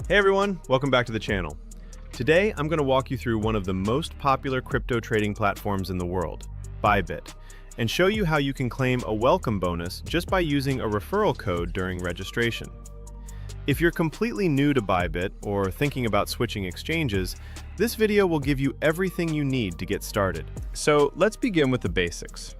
Hey everyone, welcome back to the channel. Today, I'm going to walk you through one of the most popular crypto trading platforms in the world, Bybit, and show you how you can claim a welcome bonus just by using a referral code during registration. If you're completely new to Bybit or thinking about switching exchanges, this video will give you everything you need to get started. So let's begin with the basics.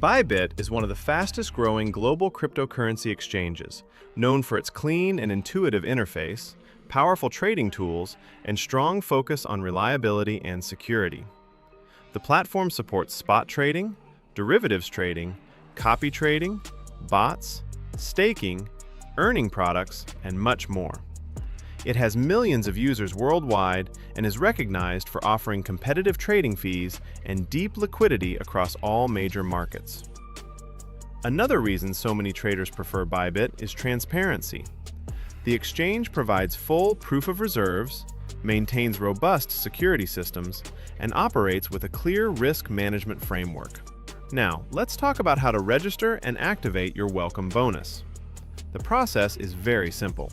Bybit is one of the fastest growing global cryptocurrency exchanges, known for its clean and intuitive interface, powerful trading tools, and strong focus on reliability and security. The platform supports spot trading, derivatives trading, copy trading, bots, staking, earning products, and much more. It has millions of users worldwide and is recognized for offering competitive trading fees and deep liquidity across all major markets. Another reason so many traders prefer Bybit is transparency. The exchange provides full proof of reserves, maintains robust security systems, and operates with a clear risk management framework. Now, let's talk about how to register and activate your welcome bonus. The process is very simple.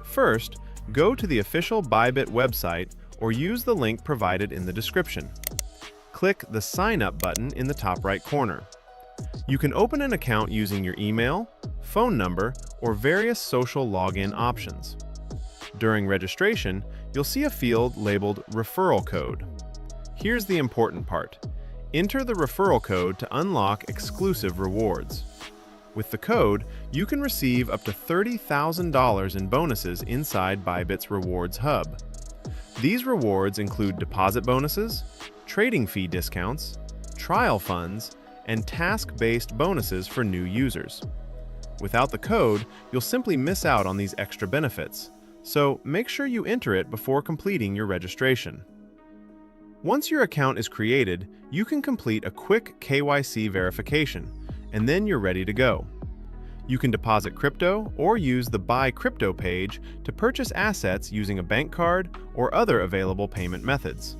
First, go to the official Bybit website or use the link provided in the description. Click the Sign Up button in the top right corner. You can open an account using your email, phone number, or various social login options. During registration, you'll see a field labeled Referral Code. Here's the important part. Enter the referral code to unlock exclusive rewards. With the code, you can receive up to $30,000 in bonuses inside Bybit's Rewards Hub. These rewards include deposit bonuses, trading fee discounts, trial funds, and task-based bonuses for new users. Without the code, you'll simply miss out on these extra benefits, so make sure you enter it before completing your registration. Once your account is created, you can complete a quick KYC verification, and then you're ready to go. You can deposit crypto or use the Buy Crypto page to purchase assets using a bank card or other available payment methods.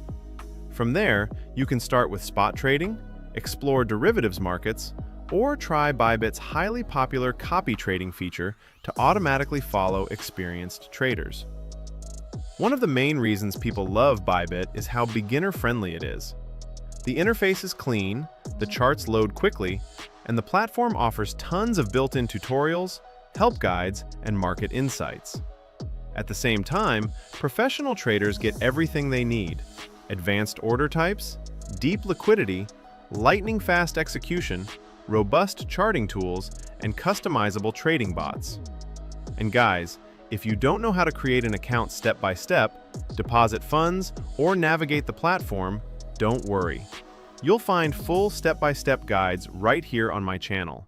From there, you can start with spot trading, explore derivatives markets, or try Bybit's highly popular copy trading feature to automatically follow experienced traders. One of the main reasons people love Bybit is how beginner-friendly it is. The interface is clean, the charts load quickly, and the platform offers tons of built-in tutorials, help guides, and market insights. At the same time, professional traders get everything they need: advanced order types, deep liquidity, lightning-fast execution, robust charting tools, and customizable trading bots. And guys, if you don't know how to create an account step-by-step, deposit funds, or navigate the platform, don't worry. You'll find full step-by-step guides right here on my channel.